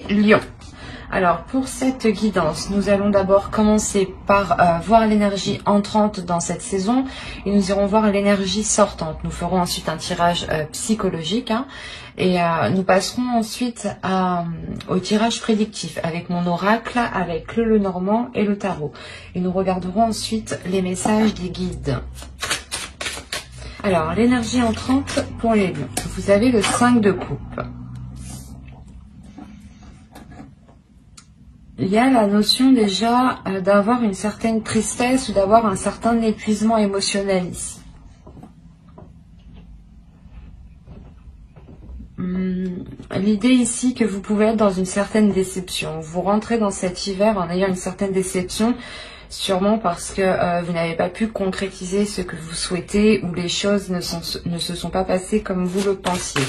Lion. Alors, pour cette guidance, nous allons d'abord commencer par voir l'énergie entrante dans cette saison et nous irons voir l'énergie sortante. Nous ferons ensuite un tirage psychologique et nous passerons ensuite au tirage prédictif avec mon oracle, avec le Lenormand et le tarot. Et nous regarderons ensuite les messages des guides. Alors, l'énergie entrante pour les lions. Vous avez le 5 de coupe. Il y a la notion déjà d'avoir une certaine tristesse ou d'avoir un certain épuisement émotionnel ici. L'idée ici que vous pouvez être dans une certaine déception. Vous rentrez dans cet hiver en ayant une certaine déception, sûrement parce que vous n'avez pas pu concrétiser ce que vous souhaitez ou les choses ne se sont pas passées comme vous le pensiez.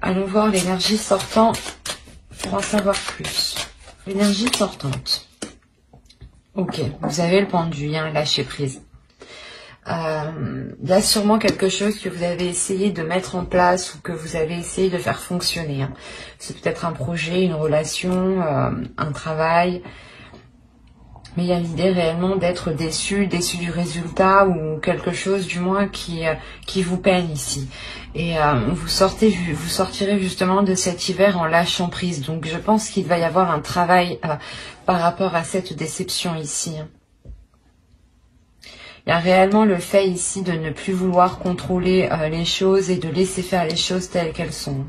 Allons voir l'énergie sortant pour en savoir plus. L'énergie sortante. Ok, vous avez le pendu, lâcher prise. Il y a sûrement quelque chose que vous avez essayé de mettre en place ou que vous avez essayé de faire fonctionner. C'est peut-être un projet, une relation, un travail. Mais il y a l'idée réellement d'être déçu du résultat ou quelque chose du moins qui vous peine ici. Et vous sortirez justement de cet hiver en lâchant prise. Donc je pense qu'il va y avoir un travail par rapport à cette déception ici. Il y a réellement le fait ici de ne plus vouloir contrôler les choses et de laisser faire les choses telles qu'elles sont.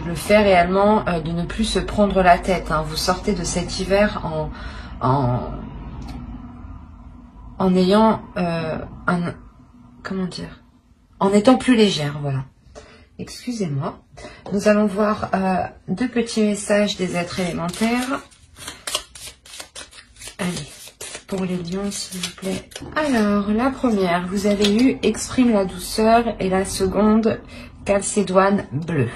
Le fait réellement de ne plus se prendre la tête. Vous sortez de cet hiver en ayant en étant plus légère, voilà. Excusez-moi. Nous allons voir deux petits messages des êtres élémentaires. Allez, pour les lions, s'il vous plaît. Alors, la première, vous avez eu exprime la douceur et la seconde, calcédoine bleue.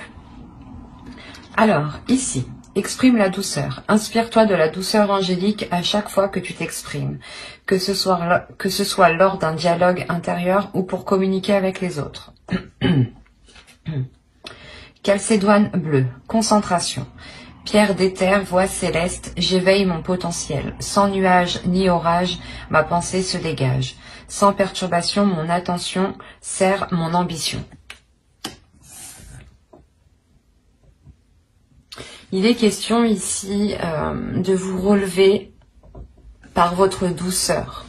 Alors, ici, exprime la douceur. Inspire-toi de la douceur angélique à chaque fois que tu t'exprimes, que ce soit lors d'un dialogue intérieur ou pour communiquer avec les autres. Calcédoine bleue, concentration. Pierre d'éther, voix céleste, j'éveille mon potentiel. Sans nuage ni orage, ma pensée se dégage. Sans perturbation, mon attention sert mon ambition. Il est question ici de vous relever par votre douceur.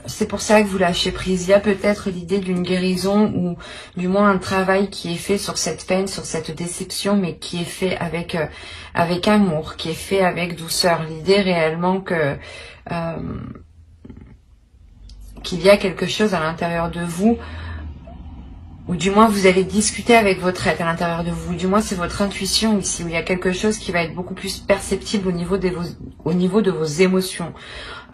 C'est pour ça que vous lâchez prise. Il y a peut-être l'idée d'une guérison ou du moins un travail qui est fait sur cette peine, sur cette déception, mais qui est fait avec amour, qui est fait avec douceur. L'idée réellement que qu'il y a quelque chose à l'intérieur de vous, ou du moins vous allez discuter avec votre être à l'intérieur de vous, du moins c'est votre intuition ici, où il y a quelque chose qui va être beaucoup plus perceptible au niveau de vos émotions.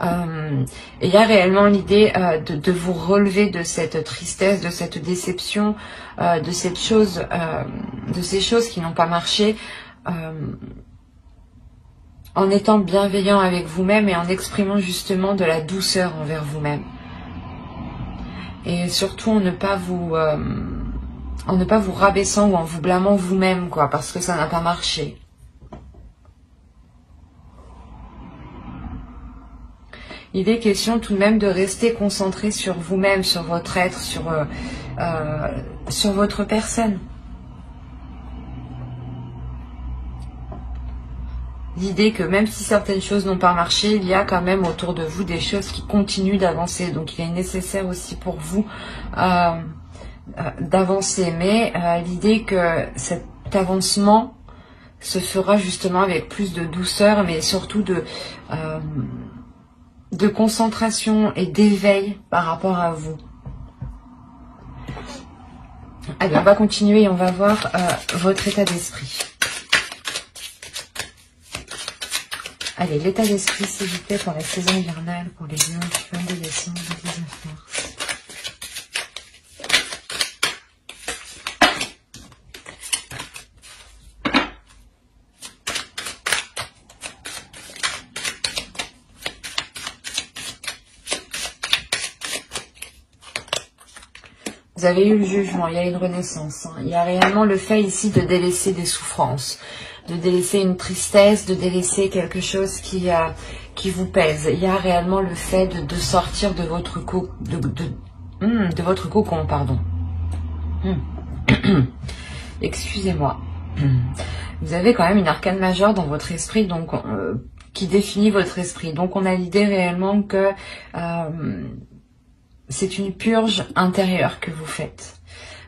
Et il y a réellement l'idée de vous relever de cette tristesse, de cette déception, de ces choses qui n'ont pas marché, en étant bienveillant avec vous-même et en exprimant justement de la douceur envers vous-même. Et surtout en ne pas vous rabaissant ou en vous blâmant vous-même, quoi, parce que ça n'a pas marché. Il est question tout de même de rester concentré sur vous-même, sur votre être, sur votre personne. L'idée que même si certaines choses n'ont pas marché, il y a quand même autour de vous des choses qui continuent d'avancer. Donc il est nécessaire aussi pour vous d'avancer. Mais l'idée que cet avancement se fera justement avec plus de douceur, mais surtout de concentration et d'éveil par rapport à vous. Allez, on va continuer et on va voir votre état d'esprit. Allez, l'état d'esprit, s'il vous plaît, pour la saison hivernale, pour les lions du 22 décembre au 19 mars. Vous avez eu le jugement, il y a une renaissance. Hein. Il y a réellement le fait ici de délaisser des souffrances, de délaisser une tristesse, de délaisser quelque chose qui vous pèse. Il y a réellement le fait de sortir de votre votre cocon, pardon. Excusez-moi. Vous avez quand même une arcane majeure dans votre esprit, donc qui définit votre esprit. Donc on a l'idée réellement que c'est une purge intérieure que vous faites.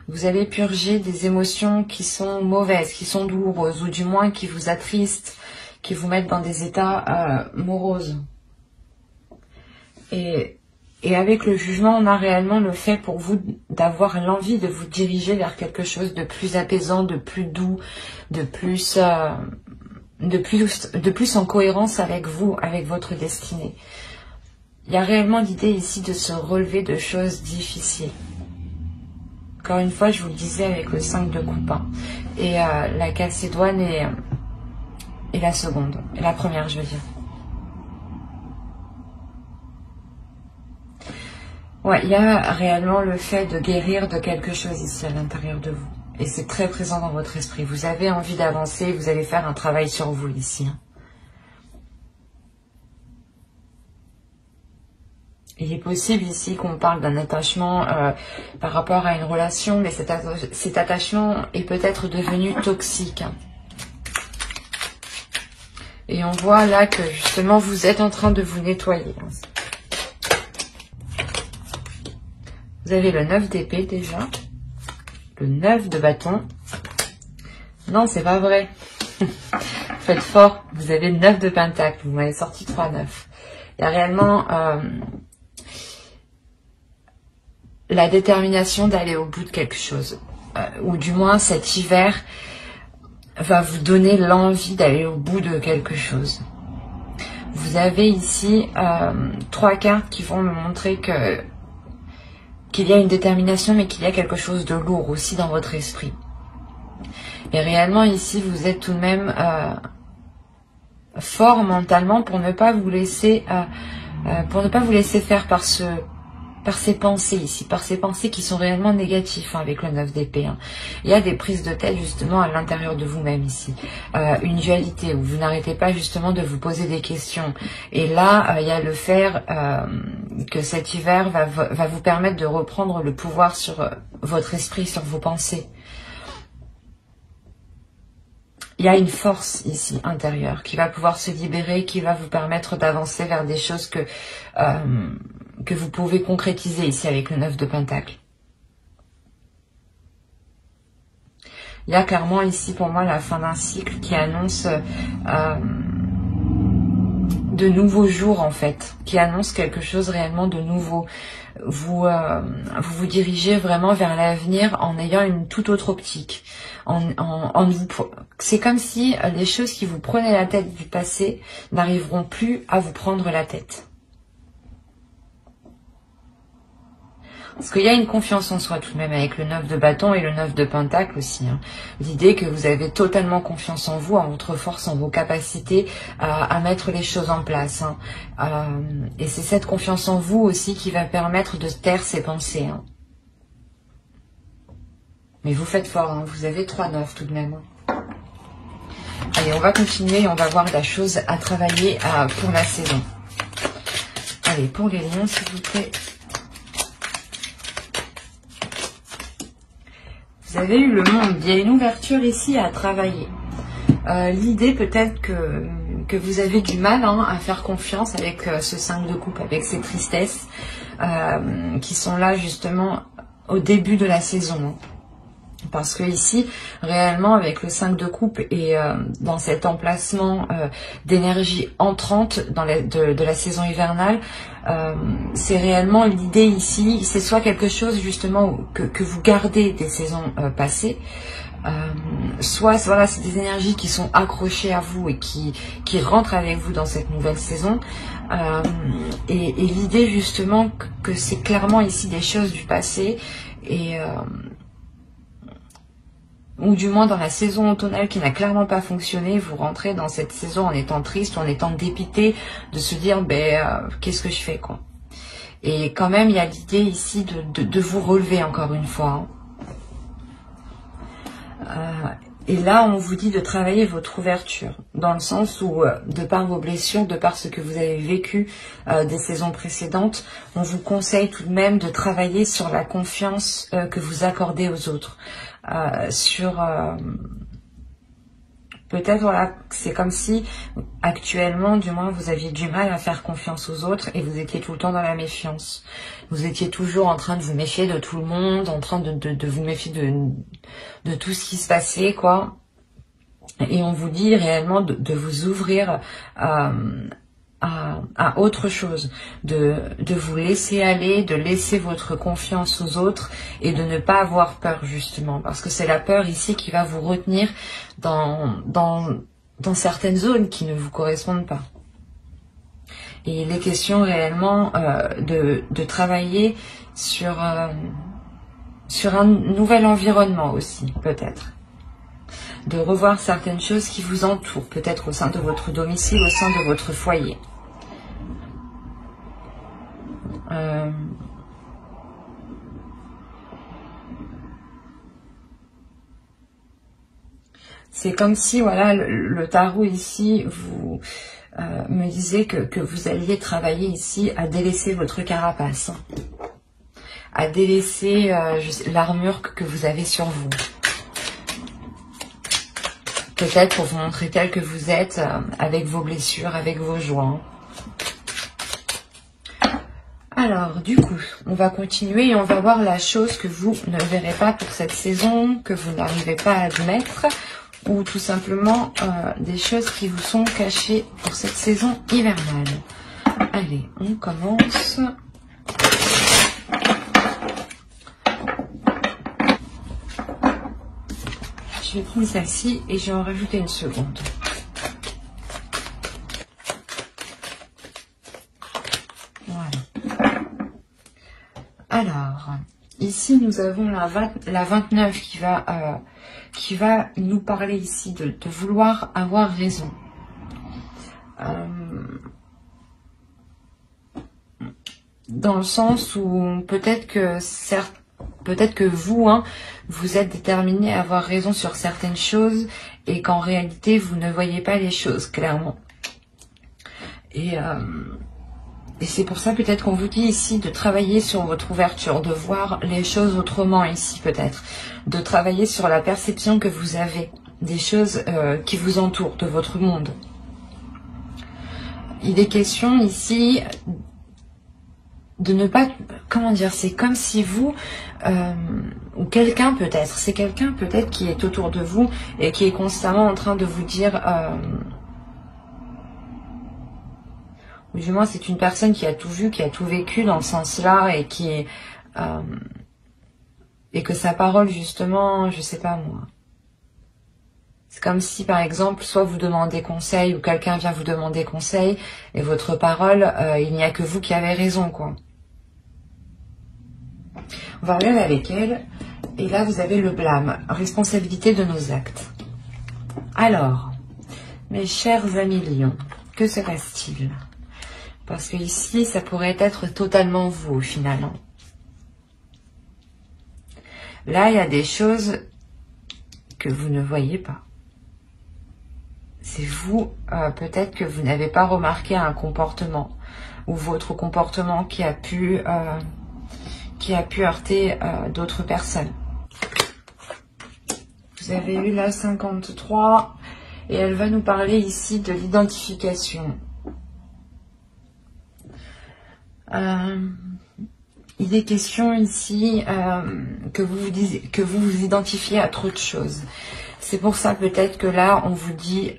Vous allez purger des émotions qui sont mauvaises, qui sont douloureuses, ou du moins qui vous attristent, qui vous mettent dans des états moroses. Et avec le jugement, on a réellement le fait pour vous d'avoir l'envie de vous diriger vers quelque chose de plus apaisant, de plus doux, de plus en cohérence avec vous, avec votre destinée. Il y a réellement l'idée ici de se relever de choses difficiles. Encore une fois, je vous le disais avec le 5 de coupe. Hein. Et la Calcédoine et la seconde. Et la première, je veux dire. Ouais, il y a réellement le fait de guérir de quelque chose ici à l'intérieur de vous. Et c'est très présent dans votre esprit. Vous avez envie d'avancer, vous allez faire un travail sur vous ici. Hein. Il est possible ici qu'on parle d'un attachement par rapport à une relation, mais cet attachement est peut-être devenu toxique. Et on voit là que justement vous êtes en train de vous nettoyer. Vous avez le 9 d'épée déjà, le 9 de bâton. Non, c'est pas vrai. Faites fort, vous avez le 9 de pentacle, vous m'avez sorti 3-9. Il y a réellement la détermination d'aller au bout de quelque chose. Ou du moins cet hiver va vous donner l'envie d'aller au bout de quelque chose. Vous avez ici 3 cartes qui vont me montrer qu'il y a une détermination, mais qu'il y a quelque chose de lourd aussi dans votre esprit. Et réellement ici, vous êtes tout de même fort mentalement pour ne pas vous laisser faire par ces pensées ici, par ces pensées qui sont réellement négatives hein, avec le 9 d'épée. Hein. Il y a des prises de tête justement à l'intérieur de vous-même ici. Une dualité où vous n'arrêtez pas justement de vous poser des questions. Et là, il y a le fait que cet hiver va vous permettre de reprendre le pouvoir sur votre esprit, sur vos pensées. Il y a une force ici intérieure qui va pouvoir se libérer, qui va vous permettre d'avancer vers des choses que vous pouvez concrétiser ici avec le 9 de pentacle. Il y a clairement ici pour moi la fin d'un cycle qui annonce de nouveaux jours en fait, qui annonce quelque chose réellement de nouveau. Vous vous dirigez vraiment vers l'avenir en ayant une toute autre optique. C'est comme si les choses qui vous prenaient la tête du passé n'arriveront plus à vous prendre la tête. Parce qu'il y a une confiance en soi tout de même avec le 9 de bâton et le 9 de pentacle aussi. Hein. L'idée que vous avez totalement confiance en vous, en votre force, en vos capacités à mettre les choses en place. Hein. Et c'est cette confiance en vous aussi qui va permettre de taire ces pensées. Hein. Mais vous faites fort, hein. Vous avez 3-9 tout de même. Hein. Allez, on va continuer, on va voir la chose à travailler pour la saison. Allez, pour les lions, s'il vous plaît. Vous avez eu le monde, il y a une ouverture ici à travailler. L'idée peut-être que vous avez du mal hein, à faire confiance avec ce 5 de coupe, avec ces tristesses qui sont là justement au début de la saison. Hein. Parce que ici, réellement, avec le 5 de coupe et dans cet emplacement d'énergie entrante de la saison hivernale, c'est réellement l'idée ici, c'est soit quelque chose justement que vous gardez des saisons passées, soit voilà, c'est des énergies qui sont accrochées à vous et qui rentrent avec vous dans cette nouvelle saison. Et l'idée justement que c'est clairement ici des choses du passé et ou du moins dans la saison automnale qui n'a clairement pas fonctionné, vous rentrez dans cette saison en étant triste, en étant dépité, de se dire qu'est-ce que je fais quoi. Et quand même, il y a l'idée ici de vous relever encore une fois. Et là, on vous dit de travailler votre ouverture, dans le sens où, de par vos blessures, de par ce que vous avez vécu des saisons précédentes, on vous conseille tout de même de travailler sur la confiance que vous accordez aux autres. Peut-être, voilà, c'est comme si, actuellement, du moins, vous aviez du mal à faire confiance aux autres et vous étiez tout le temps dans la méfiance. Vous étiez toujours en train de vous méfier de tout le monde, en train de vous méfier de tout ce qui se passait, quoi. Et on vous dit réellement de vous ouvrir à autre chose, de vous laisser aller, de laisser votre confiance aux autres et de ne pas avoir peur, justement, parce que c'est la peur ici qui va vous retenir dans certaines zones qui ne vous correspondent pas. Et il est question réellement de travailler sur un nouvel environnement aussi, peut-être. De revoir certaines choses qui vous entourent, peut-être au sein de votre domicile, au sein de votre foyer. C'est comme si, voilà, le tarot ici vous me disait que vous alliez travailler ici à délaisser votre carapace, à délaisser l'armure que vous avez sur vous. Peut-être pour vous montrer tel que vous êtes, avec vos blessures, avec vos joies. Alors, du coup, on va continuer et on va voir la chose que vous ne verrez pas pour cette saison, que vous n'arrivez pas à admettre, ou tout simplement des choses qui vous sont cachées pour cette saison hivernale. Allez, on commence. Je vais prendre celle-ci et je vais en rajouter une seconde. Voilà. Alors, ici nous avons la 29 qui va nous parler ici de vouloir avoir raison. Dans le sens où peut-être que vous, vous êtes déterminé à avoir raison sur certaines choses et qu'en réalité, vous ne voyez pas les choses clairement. Et c'est pour ça peut-être qu'on vous dit ici de travailler sur votre ouverture, de voir les choses autrement ici peut-être, de travailler sur la perception que vous avez des choses qui vous entourent, de votre monde. Il est question ici de ne pas, comment dire, c'est comme si vous, ou quelqu'un peut-être, c'est quelqu'un peut-être qui est autour de vous et qui est constamment en train de vous dire, ou du moins c'est une personne qui a tout vu, qui a tout vécu dans ce sens-là et qui est, et que sa parole justement, je sais pas moi. C'est comme si, par exemple, soit vous demandez conseil ou quelqu'un vient vous demander conseil et votre parole, il n'y a que vous qui avez raison, quoi. On va regarder avec elle. Et là, vous avez le blâme, responsabilité de nos actes. Alors, mes chers amis lions, que se passe-t-il? Parce que ici, ça pourrait être totalement vous, au final. Là, il y a des choses que vous ne voyez pas. C'est vous, peut-être que vous n'avez pas remarqué un comportement ou votre comportement qui a pu heurter d'autres personnes. Vous avez eu la 53 et elle va nous parler ici de l'identification. Il est question ici que vous vous identifiez à trop de choses. C'est pour ça peut-être que là, on vous dit,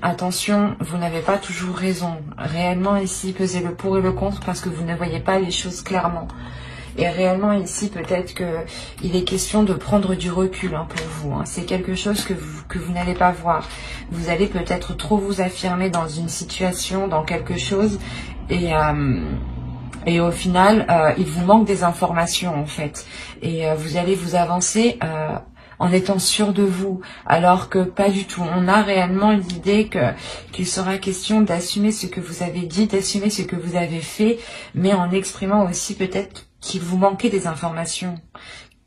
attention, vous n'avez pas toujours raison. Réellement ici, pesez le pour et le contre parce que vous ne voyez pas les choses clairement. Et réellement ici, peut-être qu'il est question de prendre du recul pour vous. C'est quelque chose que vous n'allez pas voir. Vous allez peut-être trop vous affirmer dans une situation, dans quelque chose. Et au final, il vous manque des informations en fait. Et vous allez vous avancer en étant sûr de vous, alors que pas du tout. On a réellement l'idée qu'il sera question d'assumer ce que vous avez dit, d'assumer ce que vous avez fait, mais en exprimant aussi peut-être qu'il vous manquait des informations,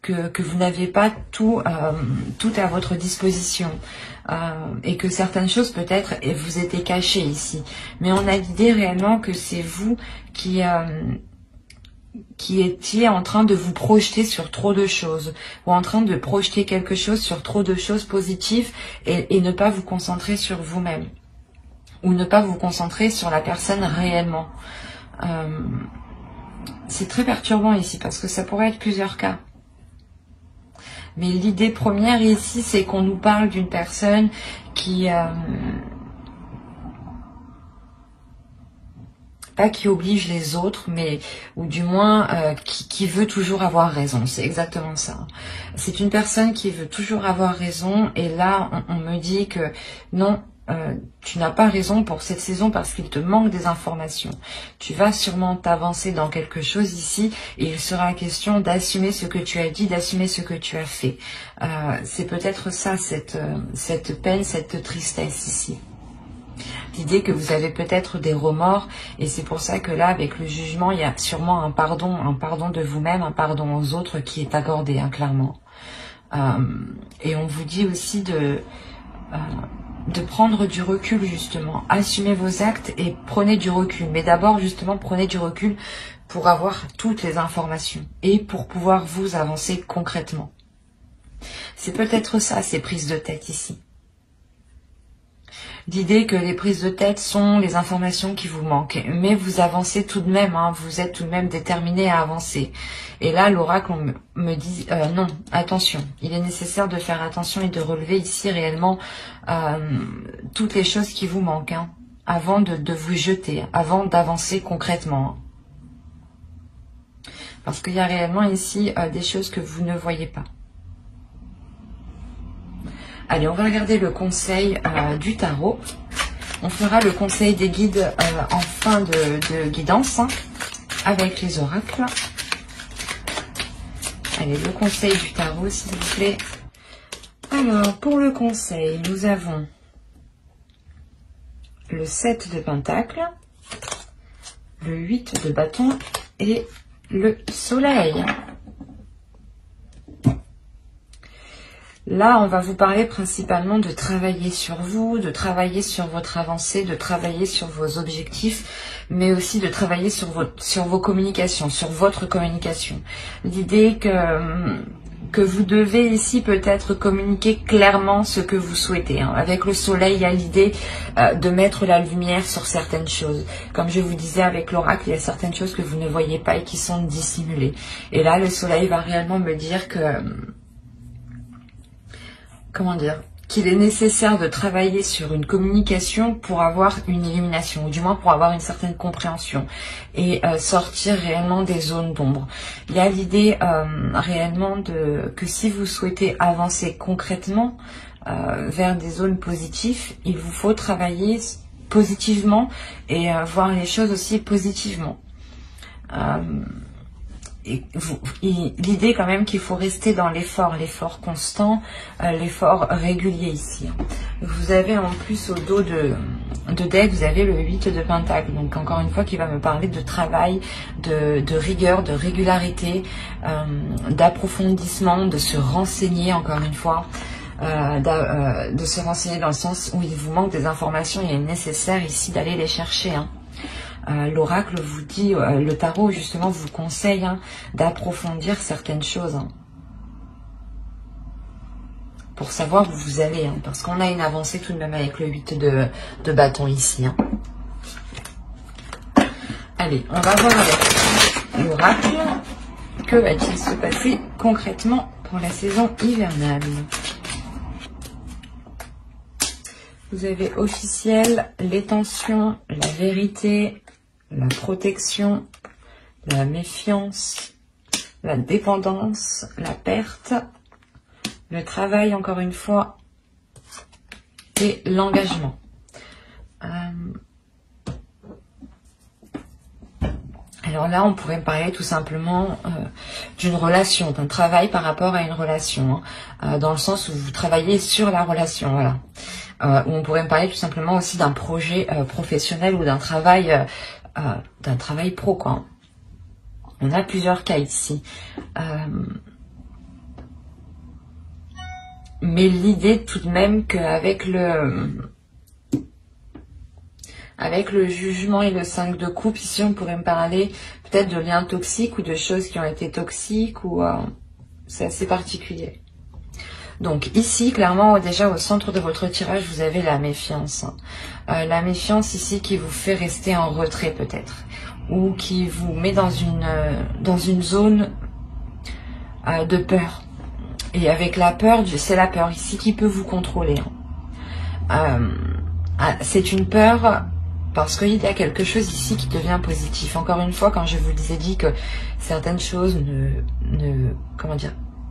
que vous n'avez pas tout à votre disposition, et que certaines choses peut-être vous étaient cachées ici. Mais on a l'idée réellement que c'est vous qui étiez en train de vous projeter sur trop de choses, ou en train de projeter quelque chose sur trop de choses positives et ne pas vous concentrer sur vous-même, ou ne pas vous concentrer sur la personne réellement. C'est très perturbant ici parce que ça pourrait être plusieurs cas. Mais l'idée première ici, c'est qu'on nous parle d'une personne qui pas qui oblige les autres, mais ou du moins qui veut toujours avoir raison. C'est exactement ça. C'est une personne qui veut toujours avoir raison, et là on me dit que non, tu n'as pas raison pour cette saison parce qu'il te manque des informations. Tu vas sûrement t'avancer dans quelque chose ici, et il sera question d'assumer ce que tu as dit, d'assumer ce que tu as fait. C'est peut-être ça, cette peine, cette tristesse ici. L'idée que vous avez peut-être des remords, et c'est pour ça que là, avec le jugement, il y a sûrement un pardon de vous-même, un pardon aux autres qui est accordé, hein, clairement. Et on vous dit aussi de prendre du recul, justement. Assumez vos actes et prenez du recul. Mais d'abord, justement, prenez du recul pour avoir toutes les informations et pour pouvoir vous avancer concrètement. C'est peut-être ça, ces prises de tête ici. L'idée que les prises de tête sont les informations qui vous manquent. Mais vous avancez tout de même, hein, vous êtes tout de même déterminé à avancer. Et là, l'oracle me dit, non, attention. Il est nécessaire de faire attention et de relever ici réellement toutes les choses qui vous manquent, hein, avant de vous jeter, avant d'avancer concrètement. Parce qu'il y a réellement ici des choses que vous ne voyez pas. Allez, on va regarder le conseil du tarot. On fera le conseil des guides en fin de guidance, hein, avec les oracles. Allez, le conseil du tarot, s'il vous plaît. Alors, pour le conseil, nous avons le 7 de Pentacle, le 8 de bâton et le soleil. Là, on va vous parler principalement de travailler sur vous, de travailler sur votre avancée, de travailler sur vos objectifs, mais aussi de travailler sur vos communications, sur votre communication. L'idée que vous devez ici peut-être communiquer clairement ce que vous souhaitez, hein. Avec le soleil, il y a l'idée de mettre la lumière sur certaines choses. Comme je vous disais avec l'oracle, il y a certaines choses que vous ne voyez pas et qui sont dissimulées. Et là, le soleil va réellement me dire que... Comment dire, qu'il est nécessaire de travailler sur une communication pour avoir une illumination, ou du moins pour avoir une certaine compréhension et sortir réellement des zones d'ombre. Il y a l'idée réellement que si vous souhaitez avancer concrètement vers des zones positives, il vous faut travailler positivement et voir les choses aussi positivement. L'idée quand même qu'il faut rester dans l'effort constant, l'effort régulier ici. Vous avez en plus au dos de deck, vous avez le 8 de Pentacle, donc encore une fois qui va me parler de travail, de rigueur, de régularité, d'approfondissement, de se renseigner encore une fois. De se renseigner dans le sens où il vous manque des informations, il est nécessaire ici d'aller les chercher, hein. L'oracle vous dit, le tarot justement vous conseille, hein, d'approfondir certaines choses, hein, pour savoir où vous allez, hein, parce qu'on a une avancée tout de même avec le 8 de bâton ici, hein. Allez, on va voir avec l'oracle que va-t-il se passer concrètement pour la saison hivernale. Vous avez officiel, les tensions, la vérité, la protection, la méfiance, la dépendance, la perte, le travail encore une fois et l'engagement. Alors là, on pourrait me parler tout simplement d'une relation, d'un travail par rapport à une relation, hein, dans le sens où vous travaillez sur la relation, voilà. Ou on pourrait me parler tout simplement aussi d'un projet professionnel ou d'un travail pro, quoi. On a plusieurs cas ici. Mais l'idée tout de même qu'avec avec le jugement et le 5 de coupe, ici on pourrait me parler peut-être de liens toxiques ou de choses qui ont été toxiques, ou c'est assez particulier. Donc ici, clairement, déjà au centre de votre tirage, vous avez la méfiance. La méfiance ici qui vous fait rester en retrait peut-être, ou qui vous met dans une zone de peur. Et avec la peur, c'est la peur ici qui peut vous contrôler. C'est une peur parce qu'il y a quelque chose ici qui devient positif. Encore une fois, quand je vous ai dit que certaines choses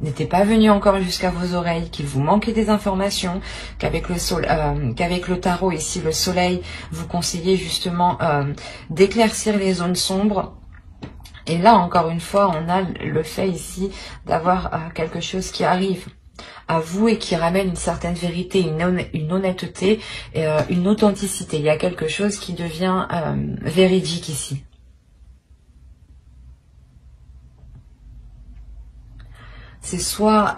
n'étaient pas venues encore jusqu'à vos oreilles, qu'il vous manquait des informations, qu'avec le tarot ici, le soleil, vous conseillez justement d'éclaircir les zones sombres. Et là, encore une fois, on a le fait ici d'avoir quelque chose qui arrive à vous et qui ramène une certaine vérité, une honnêteté, et, une authenticité. Il y a quelque chose qui devient véridique ici. C'est soit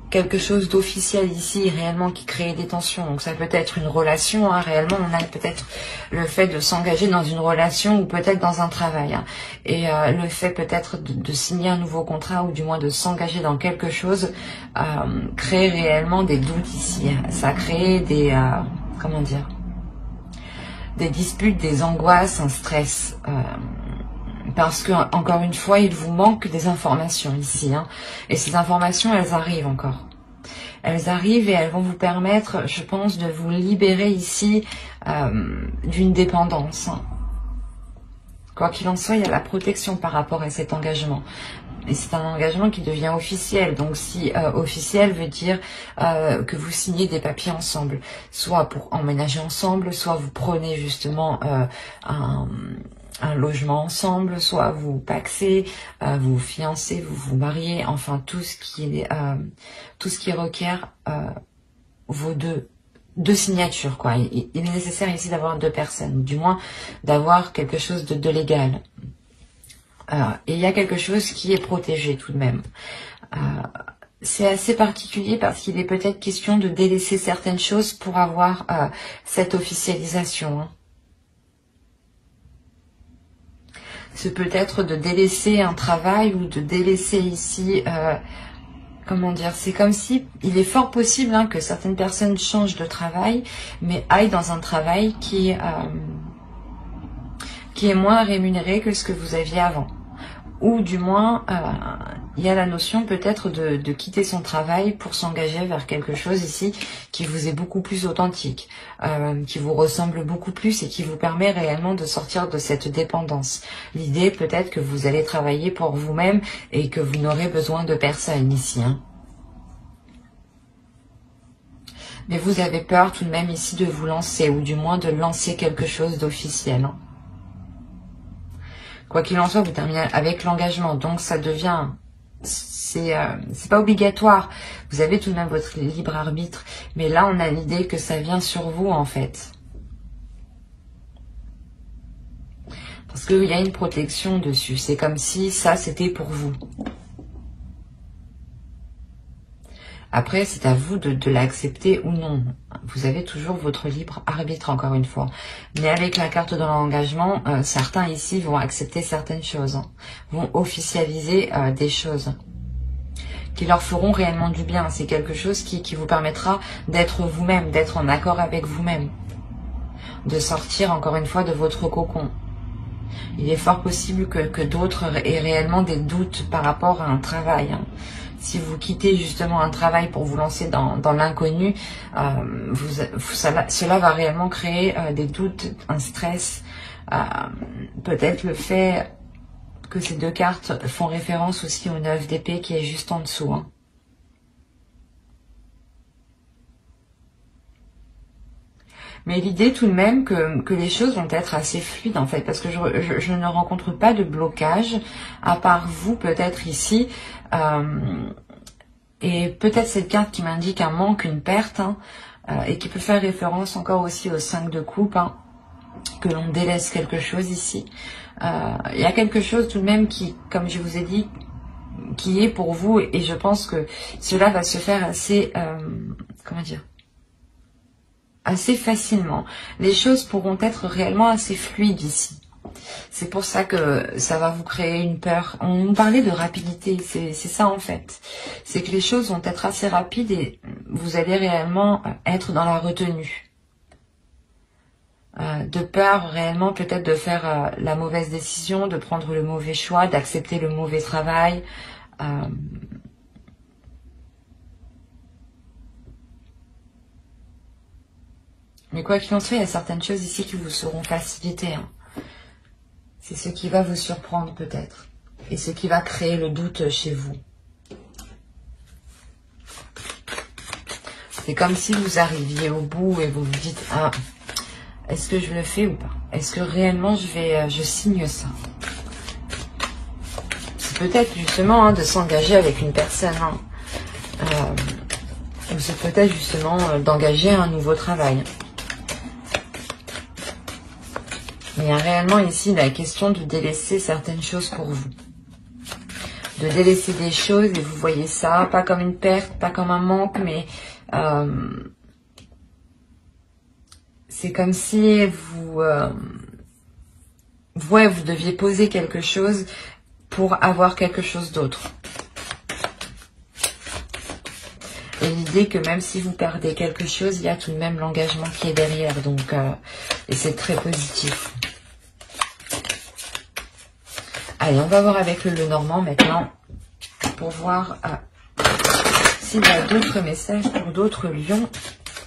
quelque chose d'officiel ici, réellement, qui crée des tensions. Donc ça peut être une relation, hein, réellement, on a peut-être le fait de s'engager dans une relation ou peut-être dans un travail. Hein. Et le fait peut-être de signer un nouveau contrat ou du moins de s'engager dans quelque chose crée réellement des doutes ici. Ça crée des, comment dire, des disputes, des angoisses, un stress. Parce que, encore une fois, il vous manque des informations ici. Hein. Et ces informations, elles arrivent encore. Elles arrivent et elles vont vous permettre, je pense, de vous libérer ici d'une dépendance. Hein. Quoi qu'il en soit, il y a la protection par rapport à cet engagement. Et c'est un engagement qui devient officiel. Donc si officiel veut dire que vous signez des papiers ensemble. Soit pour emménager ensemble, soit vous prenez justement un logement ensemble, soit vous pacsez, vous vous fiancez, vous vous mariez, enfin tout ce qui requiert vos deux signatures, quoi. Il est nécessaire ici d'avoir 2 personnes, du moins d'avoir quelque chose de légal. Et il y a quelque chose qui est protégé tout de même. C'est assez particulier parce qu'il est peut-être question de délaisser certaines choses pour avoir cette officialisation. Hein. C'est peut-être de délaisser un travail ou de délaisser ici, comment dire, c'est comme si, il est fort possible hein, que certaines personnes changent de travail, mais aillent dans un travail qui est moins rémunéré que ce que vous aviez avant. Ou du moins, il y a la notion peut-être de quitter son travail pour s'engager vers quelque chose ici qui vous est beaucoup plus authentique, qui vous ressemble beaucoup plus et qui vous permet réellement de sortir de cette dépendance. L'idée peut-être que vous allez travailler pour vous-même et que vous n'aurez besoin de personne ici. Hein. Mais vous avez peur tout de même ici de vous lancer ou du moins de lancer quelque chose d'officiel. Hein. Quoi qu'il en soit, vous terminez avec l'engagement, donc ça devient, c'est pas obligatoire. Vous avez tout de même votre libre arbitre, mais là on a l'idée que ça vient sur vous en fait, parce qu'il y a une protection dessus. C'est comme si ça c'était pour vous. Après, c'est à vous de l'accepter ou non. Vous avez toujours votre libre arbitre, encore une fois. Mais avec la carte de l'engagement, certains ici vont accepter certaines choses, hein, vont officialiser des choses qui leur feront réellement du bien. C'est quelque chose qui vous permettra d'être vous-même, d'être en accord avec vous-même, de sortir, encore une fois, de votre cocon. Il est fort possible que d'autres aient réellement des doutes par rapport à un travail, hein. Si vous quittez justement un travail pour vous lancer dans l'inconnu, cela va réellement créer des doutes, un stress. Peut-être le fait que ces 2 cartes font référence aussi au 9 d'épée qui est juste en dessous. Hein. Mais l'idée tout de même que les choses vont être assez fluides en fait, parce que je ne rencontre pas de blocage, à part vous peut-être ici. Et peut-être cette carte qui m'indique un manque, une perte, hein, et qui peut faire référence encore aussi au 5 de coupe, hein, que l'on délaisse quelque chose ici. Il y a quelque chose tout de même qui, comme je vous ai dit, qui est pour vous, et je pense que cela va se faire assez, comment dire, assez facilement. Les choses pourront être réellement assez fluides ici. C'est pour ça que ça va vous créer une peur. On nous parlait de rapidité, c'est ça en fait. C'est que les choses vont être assez rapides et vous allez réellement être dans la retenue. De peur réellement peut-être de faire la mauvaise décision, de prendre le mauvais choix, d'accepter le mauvais travail. Mais quoi qu'il en soit, il y a certaines choses ici qui vous seront facilitées. Hein. C'est ce qui va vous surprendre peut-être. Et ce qui va créer le doute chez vous. C'est comme si vous arriviez au bout et vous vous dites « Ah, est-ce que je le fais ou pas? Est-ce que réellement je signe ça ?» C'est peut-être justement hein, de s'engager avec une personne. Hein. Ou c'est peut-être justement d'engager un nouveau travail. Mais il y a réellement ici la question de délaisser certaines choses pour vous. De délaisser des choses et vous voyez ça, pas comme une perte, pas comme un manque, mais c'est comme si vous deviez poser quelque chose pour avoir quelque chose d'autre. Et l'idée que même si vous perdez quelque chose, il y a tout de même l'engagement qui est derrière. Donc, et c'est très positif. Allez, on va voir avec le Normand maintenant pour voir s'il y a d'autres messages pour d'autres lions.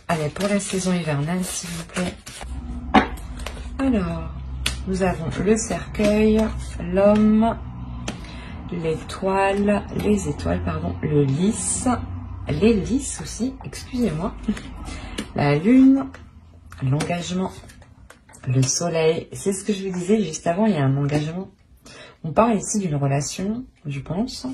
Allez, pour la saison hivernale, s'il vous plaît. Alors, nous avons le cercueil, l'homme, l'étoile, les étoiles, pardon, le lys, les lys aussi, excusez-moi, la lune, l'engagement, le soleil. C'est ce que je vous disais juste avant, il y a un engagement. On parle ici d'une relation, je pense.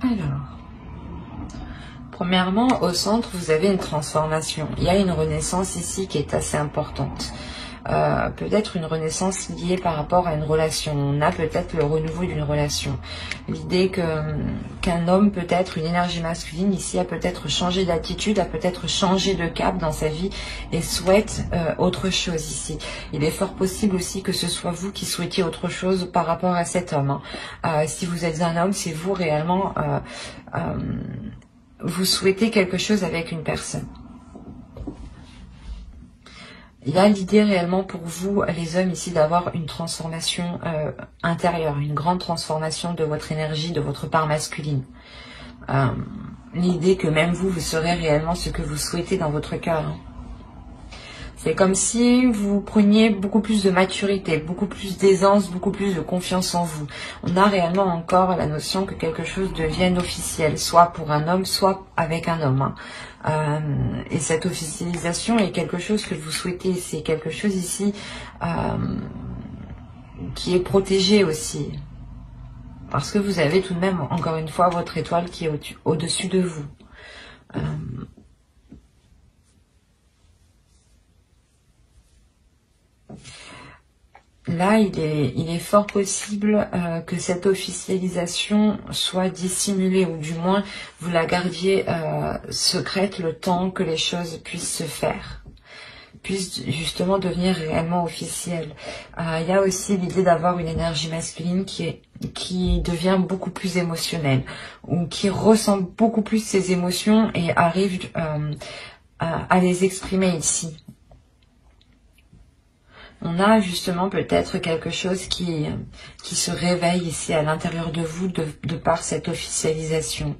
Alors, premièrement, au centre, vous avez une transformation. Il y a une renaissance ici qui est assez importante. Peut-être une renaissance liée par rapport à une relation. On a peut-être le renouveau d'une relation. L'idée qu'un homme, peut-être une énergie masculine ici, a peut-être changé d'attitude, a peut-être changé de cap dans sa vie et souhaite autre chose ici. Il est fort possible aussi que ce soit vous qui souhaitiez autre chose par rapport à cet homme. Hein. Si vous êtes un homme, c'est vous réellement, vous souhaitez quelque chose avec une personne. Il y a l'idée réellement pour vous, les hommes ici, d'avoir une transformation intérieure, une grande transformation de votre énergie, de votre part masculine. L'idée que même vous serez réellement ce que vous souhaitez dans votre cœur. Hein. C'est comme si vous preniez beaucoup plus de maturité, beaucoup plus d'aisance, beaucoup plus de confiance en vous. On a réellement encore la notion que quelque chose devienne officiel, soit pour un homme, soit avec un homme. Hein. Et cette officialisation est quelque chose que vous souhaitez. C'est quelque chose ici qui est protégé aussi. Parce que vous avez tout de même, encore une fois, votre étoile qui est au-dessus de vous. Là, il est fort possible que cette officialisation soit dissimulée, ou du moins vous la gardiez secrète le temps que les choses puissent se faire, puissent justement devenir réellement officielles. Il y a aussi l'idée d'avoir une énergie masculine qui devient beaucoup plus émotionnelle, ou qui ressent beaucoup plus ses émotions et arrive à les exprimer ici. On a justement peut-être quelque chose qui se réveille ici à l'intérieur de vous de par cette officialisation.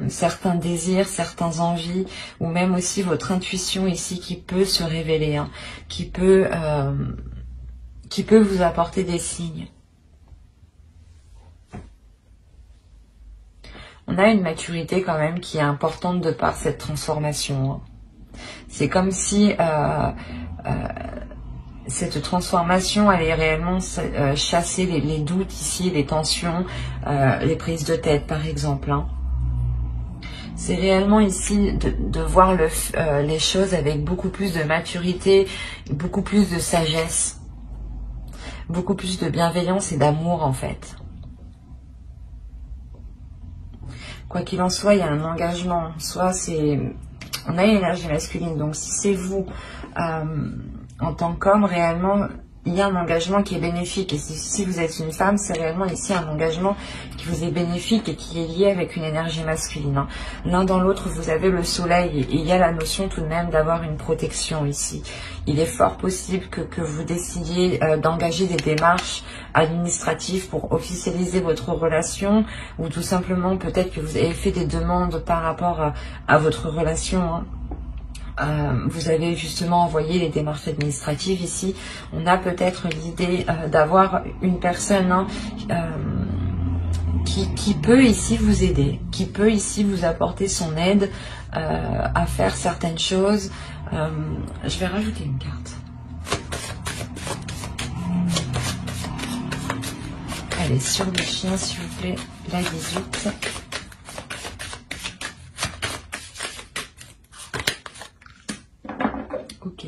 Certains désirs, certaines envies, ou même aussi votre intuition ici qui peut se révéler, hein, qui peut vous apporter des signes. on a une maturité quand même qui est importante de par cette transformation. Hein. C'est comme si cette transformation allait réellement chasser les doutes ici, les tensions, les prises de tête par exemple. Hein. C'est réellement ici de voir les choses avec beaucoup plus de maturité, beaucoup plus de sagesse, beaucoup plus de bienveillance et d'amour en fait. Quoi qu'il en soit, il y a un engagement. Soit c'est... On a une énergie masculine, donc si c'est vous, en tant qu'homme, réellement, il y a un engagement qui est bénéfique. Et si vous êtes une femme, c'est réellement ici un engagement qui vous est bénéfique et qui est lié avec une énergie masculine. Hein. L'un dans l'autre, vous avez le soleil et il y a la notion tout de même d'avoir une protection ici. Il est fort possible que vous décidiez d'engager des démarches administratives pour officialiser votre relation ou tout simplement peut-être que vous avez fait des demandes par rapport à votre relation. Hein. Vous avez justement envoyé les démarches administratives ici. On a peut-être l'idée d'avoir une personne hein, qui peut ici vous aider, qui peut ici vous apporter son aide à faire certaines choses. Je vais rajouter une carte. Allez, sur le chien, s'il vous plaît, la 18. Ok.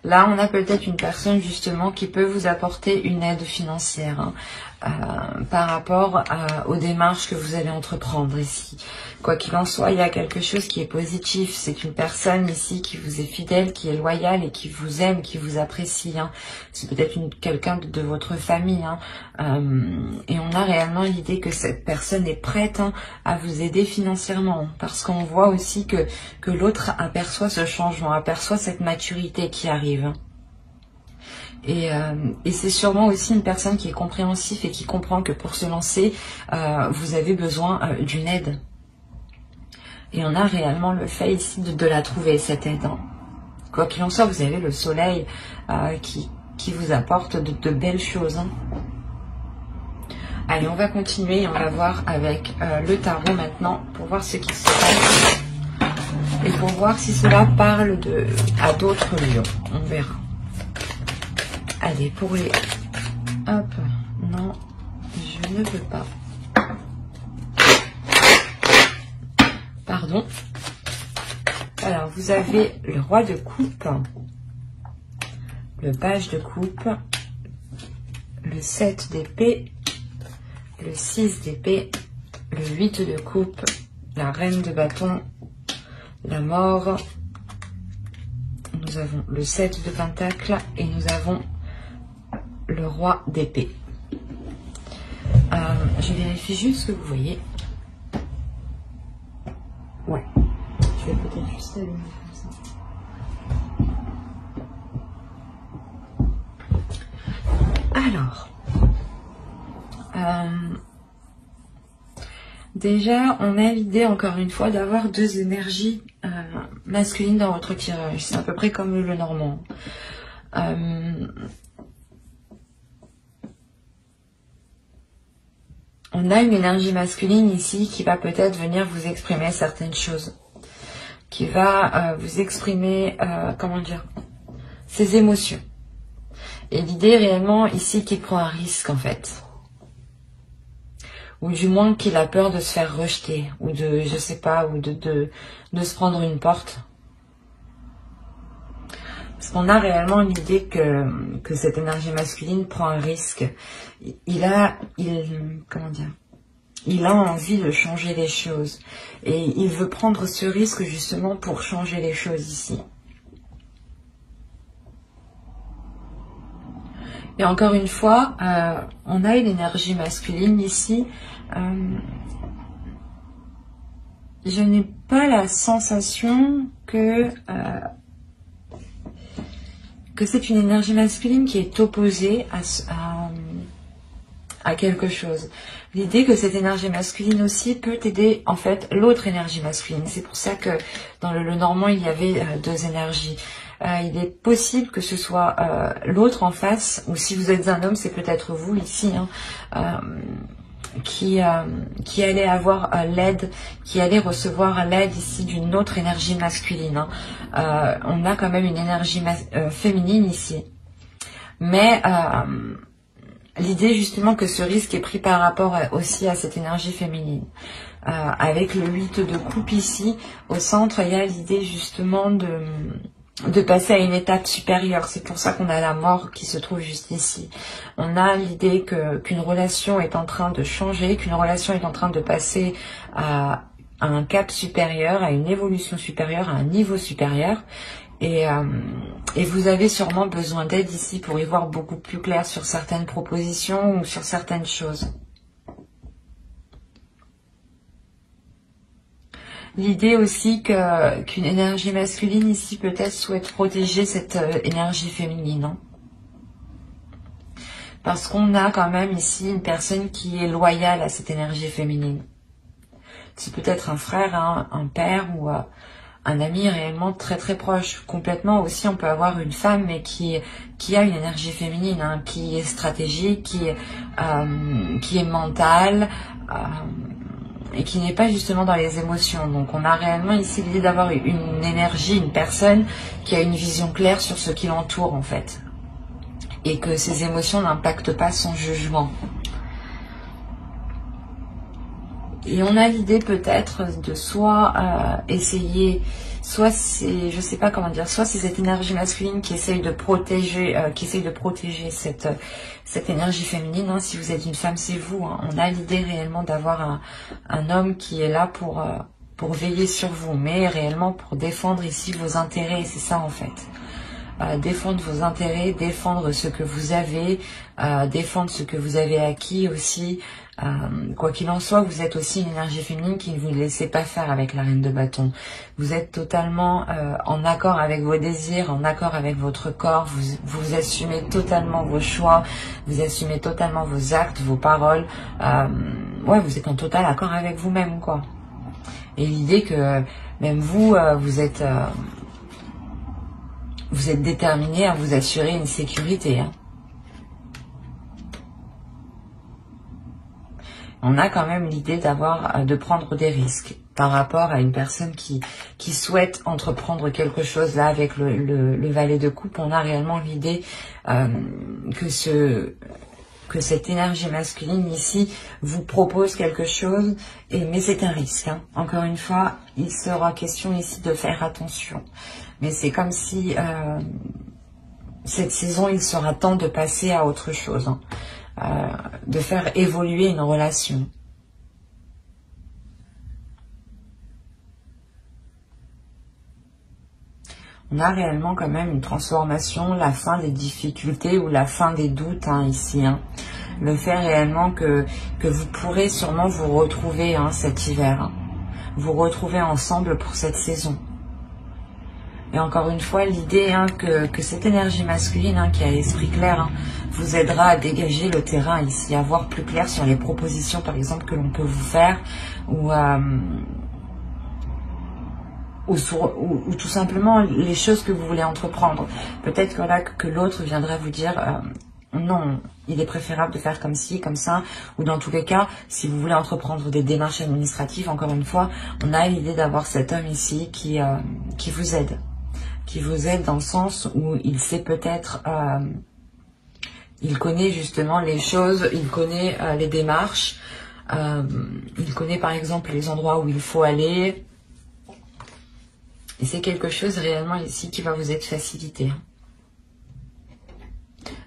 Là, on a peut-être une personne justement qui peut vous apporter une aide financière hein, par rapport aux démarches que vous allez entreprendre ici. Quoi qu'il en soit, il y a quelque chose qui est positif. C'est une personne ici qui vous est fidèle, qui est loyale et qui vous aime, qui vous apprécie. Hein. C'est peut-être quelqu'un de votre famille. Hein. Et on a réellement l'idée que cette personne est prête hein, à vous aider financièrement. Parce qu'on voit aussi que l'autre aperçoit ce changement, aperçoit cette maturité qui arrive. Hein. Et c'est sûrement aussi une personne qui est compréhensif et qui comprend que pour se lancer, vous avez besoin d'une aide. Et on a réellement le fait ici de la trouver, cette aide. Hein. Quoi qu'il en soit, vous avez le soleil qui vous apporte de belles choses. Hein. Allez, on va continuer et on va voir avec le tarot maintenant pour voir ce qui se passe. Et pour voir si cela parle à d'autres lions. On verra. Allez, pour les... Hop, non, je ne peux pas. Pardon. Alors, vous avez le roi de coupe, le page de coupe, le 7 d'épée, le 6 d'épée, le 8 de coupe, la reine de bâton, la mort. Nous avons le 7 de pentacle et nous avons le roi d'épée. Je vérifie juste ce que vous voyez. Ouais. Je vais peut-être juste allumer comme ça. Alors. Déjà, on a l'idée, encore une fois, d'avoir deux énergies masculines dans votre tirage. C'est à peu près comme le normand. On a une énergie masculine ici qui va peut-être venir vous exprimer certaines choses. Qui va vous exprimer, comment dire, ses émotions. Et l'idée réellement ici qu'il prend un risque en fait. Ou du moins qu'il a peur de se faire rejeter. Ou de, je sais pas, ou de se prendre une porte. Parce qu'on a réellement l'idée que cette énergie masculine prend un risque. Comment dire, il a envie de changer les choses. Et il veut prendre ce risque justement pour changer les choses ici. Et encore une fois, on a une énergie masculine ici. Je n'ai pas la sensation que c'est une énergie masculine qui est opposée à quelque chose. L'idée que cette énergie masculine aussi peut aider en fait l'autre énergie masculine. C'est pour ça que dans le normand, il y avait deux énergies. Il est possible que ce soit l'autre en face, ou si vous êtes un homme, c'est peut-être vous ici. Hein. qui allait avoir l'aide, qui allait recevoir l'aide ici d'une autre énergie masculine. On a quand même une énergie féminine ici. Mais l'idée justement que ce risque est pris par rapport aussi à cette énergie féminine. Avec le 8 de coupe ici, au centre, il y a l'idée justement de passer à une étape supérieure. C'est pour ça qu'on a la mort qui se trouve juste ici. On a l'idée qu'une relation est en train de changer, qu'une relation est en train de passer à un cap supérieur, à une évolution supérieure, à un niveau supérieur. Et vous avez sûrement besoin d'aide ici pour y voir beaucoup plus clair sur certaines propositions ou sur certaines choses. L'idée aussi qu'une énergie masculine ici peut-être souhaite protéger cette énergie féminine. Hein. Parce qu'on a quand même ici une personne qui est loyale à cette énergie féminine. C'est peut-être un frère, hein, un père ou un ami réellement très très proche. Complètement aussi, on peut avoir une femme mais qui a une énergie féminine, hein, qui est stratégique, qui est mentale, et qui n'est pas justement dans les émotions. Donc on a réellement ici l'idée d'avoir une énergie, une personne qui a une vision claire sur ce qui l'entoure en fait. Et que ses émotions n'impactent pas son jugement. Et on a l'idée peut-être de soit essayer, soit c'est, je sais pas comment dire, soit c'est cette énergie masculine qui essaye de protéger, cette énergie féminine. Hein. Si vous êtes une femme, c'est vous. Hein. On a l'idée réellement d'avoir un homme qui est là pour veiller sur vous, mais réellement pour défendre ici vos intérêts. C'est ça en fait. Défendre vos intérêts, défendre ce que vous avez, défendre ce que vous avez acquis aussi. Quoi qu'il en soit, vous êtes aussi une énergie féminine qui ne vous laissez pas faire avec la reine de bâton. Vous êtes totalement en accord avec vos désirs, en accord avec votre corps. Vous assumez totalement vos choix, vous assumez totalement vos actes, vos paroles. Ouais, vous êtes en total accord avec vous-même, quoi. Et l'idée que même vous, vous êtes déterminé à vous assurer une sécurité. Hein. On a quand même l'idée de prendre des risques par rapport à une personne qui souhaite entreprendre quelque chose. Là, avec le valet de coupe, on a réellement l'idée que cette énergie masculine ici vous propose quelque chose, mais c'est un risque. Hein. Encore une fois, il sera question ici de faire attention. Mais c'est comme si cette saison, il sera temps de passer à autre chose. Hein. De faire évoluer une relation. On a réellement quand même une transformation, la fin des difficultés ou la fin des doutes hein, ici. Hein. Le fait réellement que vous pourrez sûrement vous retrouver hein, cet hiver. Hein. Vous retrouver ensemble pour cette saison. Et encore une fois, l'idée hein, que cette énergie masculine qui a l'esprit clair hein, vous aidera à dégager le terrain ici, à voir plus clair sur les propositions par exemple que l'on peut vous faire ou tout simplement les choses que vous voulez entreprendre. Peut-être que, là, que l'autre viendrait vous dire non, il est préférable de faire comme ci, comme ça, ou dans tous les cas, si vous voulez entreprendre des démarches administratives, encore une fois, on a l'idée d'avoir cet homme ici qui vous aide. Qui vous aide dans le sens où il sait peut-être, il connaît justement les choses, il connaît les démarches, il connaît par exemple les endroits où il faut aller. Et c'est quelque chose réellement ici qui va vous être facilité.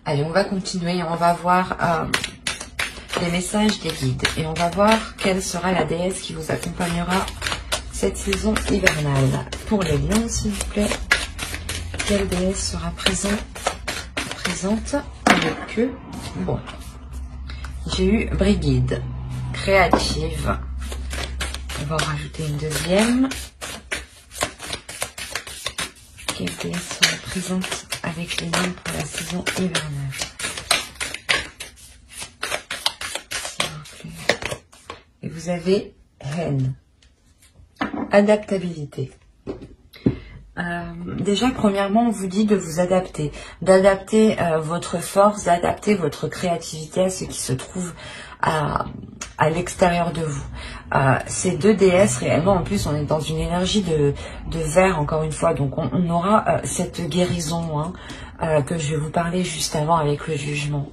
Allez, on va continuer, on va voir les messages des guides. Et on va voir quelle sera la déesse qui vous accompagnera cette saison hivernale. Pour les lions, s'il vous plaît. Quelle déesse sera présente avec eux? Bon, j'ai eu Brigide, créative. On va en rajouter une deuxième. Quelle déesse sera présente avec les lions pour la saison hivernale? Et vous avez haine, adaptabilité. Déjà, premièrement, on vous dit de vous adapter, d'adapter votre force, d'adapter votre créativité à ce qui se trouve à l'extérieur de vous. Ces deux déesses, réellement, en plus, on est dans une énergie de verre, encore une fois, donc on aura cette guérison que je vais vous parler juste avant avec le jugement.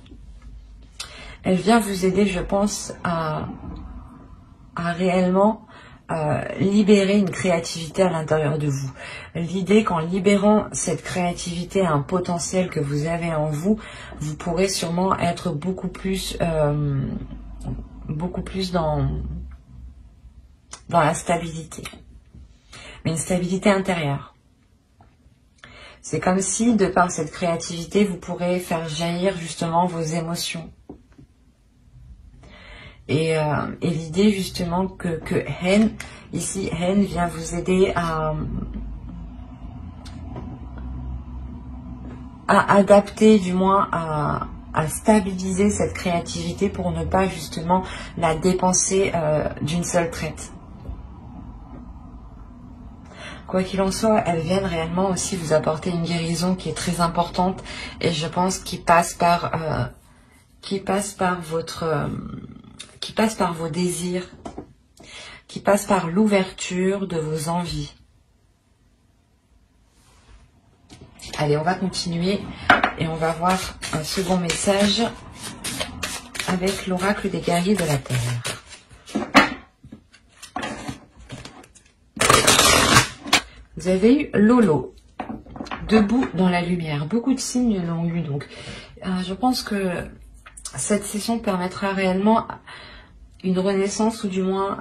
Elle vient vous aider, je pense, à réellement libérer une créativité à l'intérieur de vous. L'idée qu'en libérant cette créativité, un potentiel que vous avez en vous, vous pourrez sûrement être beaucoup plus dans la stabilité. Mais une stabilité intérieure. C'est comme si, de par cette créativité, vous pourrez faire jaillir justement vos émotions. Et l'idée justement que Hen, ici, Hen vient vous aider à adapter, du moins à stabiliser cette créativité pour ne pas justement la dépenser d'une seule traite. Quoi qu'il en soit, elles viennent réellement aussi vous apporter une guérison qui est très importante et je pense qui passe par vos désirs, qui passe par l'ouverture de vos envies. Allez, on va continuer et on va voir un second message avec l'oracle des guerriers de la Terre. Vous avez eu Lolo, debout dans la lumière. Beaucoup de signes l'ont eu, donc je pense que cette session permettra réellement une renaissance ou du moins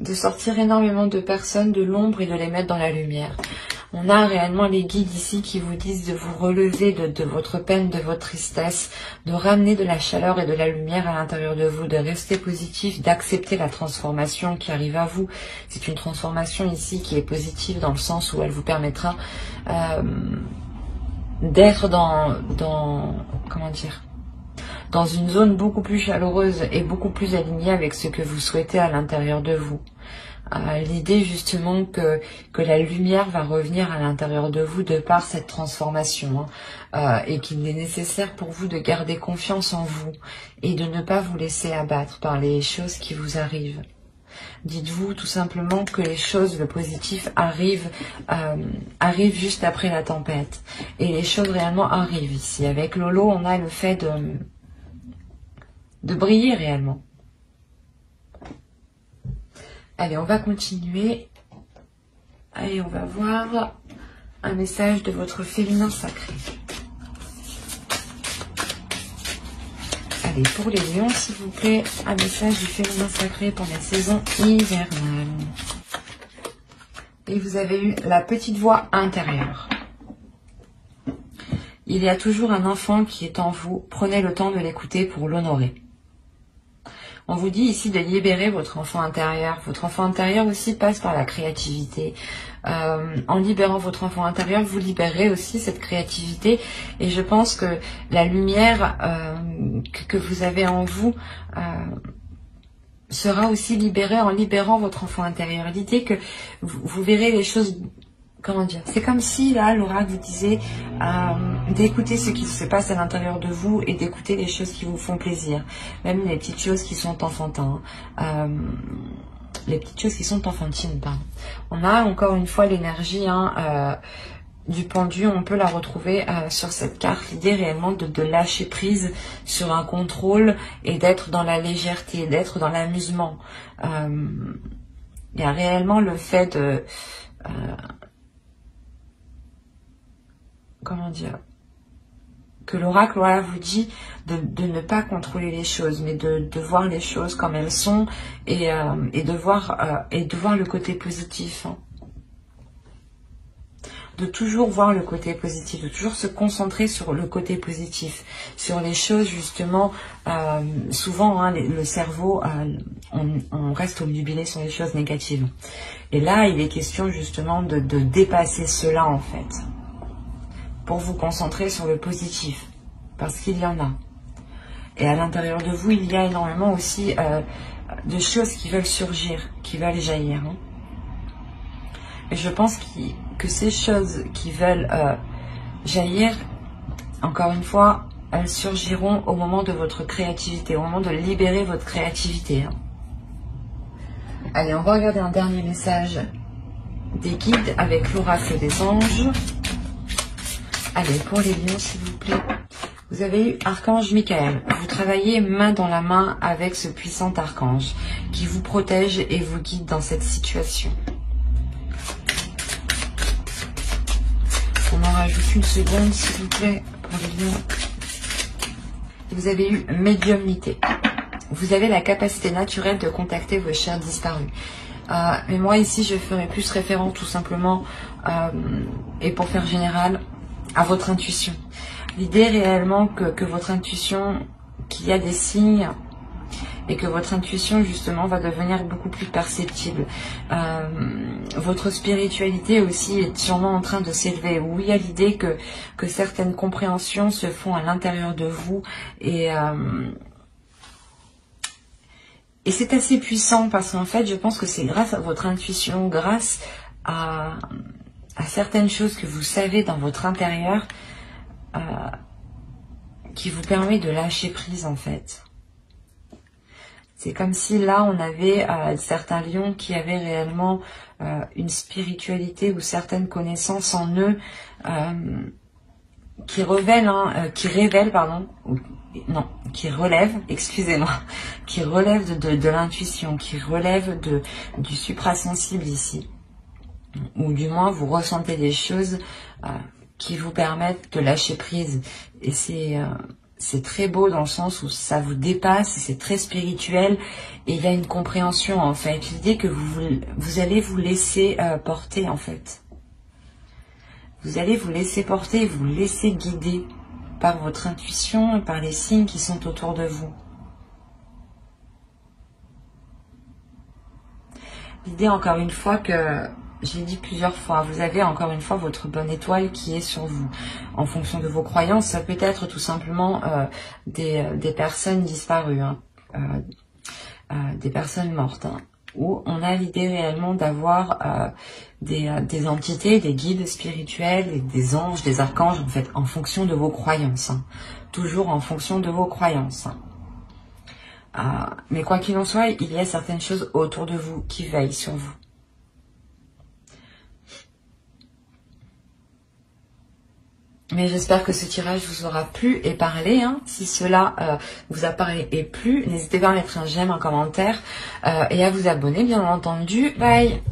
de sortir énormément de personnes de l'ombre et de les mettre dans la lumière. On a réellement les guides ici qui vous disent de vous relever de votre peine, de votre tristesse, de ramener de la chaleur et de la lumière à l'intérieur de vous, de rester positif, d'accepter la transformation qui arrive à vous. C'est une transformation ici qui est positive dans le sens où elle vous permettra d'être dans une zone beaucoup plus chaleureuse et beaucoup plus alignée avec ce que vous souhaitez à l'intérieur de vous. L'idée justement que la lumière va revenir à l'intérieur de vous de par cette transformation et qu'il est nécessaire pour vous de garder confiance en vous et de ne pas vous laisser abattre par les choses qui vous arrivent. Dites-vous tout simplement que les choses, le positif arrive juste après la tempête et les choses réellement arrivent ici. Avec Lolo, on a le fait de briller réellement. Allez, on va continuer. Allez, on va voir un message de votre féminin sacré. Allez, pour les lions, s'il vous plaît, un message du féminin sacré pour la saison hivernale. Et vous avez eu la petite voix intérieure. Il y a toujours un enfant qui est en vous. Prenez le temps de l'écouter pour l'honorer. On vous dit ici de libérer votre enfant intérieur. Votre enfant intérieur aussi passe par la créativité. En libérant votre enfant intérieur, vous libérez aussi cette créativité. Et je pense que la lumière que vous avez en vous sera aussi libérée en libérant votre enfant intérieur. L'idée que vous verrez les choses... Comment dire? C'est comme si, là, l'oracle vous disait d'écouter ce qui se passe à l'intérieur de vous et d'écouter les choses qui vous font plaisir. Même les petites choses qui sont enfantines. Les petites choses qui sont enfantines, pardon. On a encore une fois l'énergie du pendu. On peut la retrouver sur cette carte. L'idée réellement de lâcher prise sur un contrôle et d'être dans la légèreté, d'être dans l'amusement. Il y a réellement le fait de... comment dire, que l'oracle vous dit de ne pas contrôler les choses, mais de voir les choses comme elles sont et de voir le côté positif. De toujours voir le côté positif, de toujours se concentrer sur le côté positif, sur les choses justement, souvent le cerveau, on reste obnubilé sur les choses négatives. Et là, il est question justement de dépasser cela en fait. Pour vous concentrer sur le positif, parce qu'il y en a. Et à l'intérieur de vous, il y a énormément aussi de choses qui veulent surgir, qui veulent jaillir. Et je pense que ces choses qui veulent jaillir, encore une fois, elles surgiront au moment de votre créativité, au moment de libérer votre créativité. Allez, on va regarder un dernier message des guides avec l'oracle des anges. Allez, pour les lions, s'il vous plaît. Vous avez eu Archange Michael. Vous travaillez main dans la main avec ce puissant archange qui vous protège et vous guide dans cette situation. On en rajoute une seconde, s'il vous plaît, pour les lions. Vous avez eu médiumnité. Vous avez la capacité naturelle de contacter vos chers disparus. Mais moi, ici, je ferai plus référence tout simplement, et pour faire général, à votre intuition. L'idée réellement que votre intuition, qu'il y a des signes et que votre intuition justement va devenir beaucoup plus perceptible. Votre spiritualité aussi est sûrement en train de s'élever. Oui, il y a l'idée que certaines compréhensions se font à l'intérieur de vous et c'est assez puissant parce qu'en fait, je pense que c'est grâce à votre intuition, grâce à certaines choses que vous savez dans votre intérieur qui vous permet de lâcher prise en fait. C'est comme si là on avait certains lions qui avaient réellement une spiritualité ou certaines connaissances en eux qui relèvent, excusez-moi, qui relèvent de l'intuition, qui relèvent du suprasensible ici. Ou du moins vous ressentez des choses qui vous permettent de lâcher prise. Et c'est très beau dans le sens où ça vous dépasse, c'est très spirituel et il y a une compréhension en fait. L'idée que vous allez vous laisser porter en fait. Vous allez vous laisser porter, vous laisser guider par votre intuition et par les signes qui sont autour de vous. L'idée encore une fois que, j'ai dit plusieurs fois, vous avez encore une fois votre bonne étoile qui est sur vous. En fonction de vos croyances, ça peut être tout simplement des personnes disparues, des personnes mortes, où on a l'idée réellement d'avoir des entités, des guides spirituels, des anges, des archanges, en fait, en fonction de vos croyances. Toujours en fonction de vos croyances. Mais quoi qu'il en soit, il y a certaines choses autour de vous qui veillent sur vous. Mais j'espère que ce tirage vous aura plu et parlé. Si cela vous a parlé et plu, n'hésitez pas à mettre un j'aime, un commentaire et à vous abonner, bien entendu. Bye!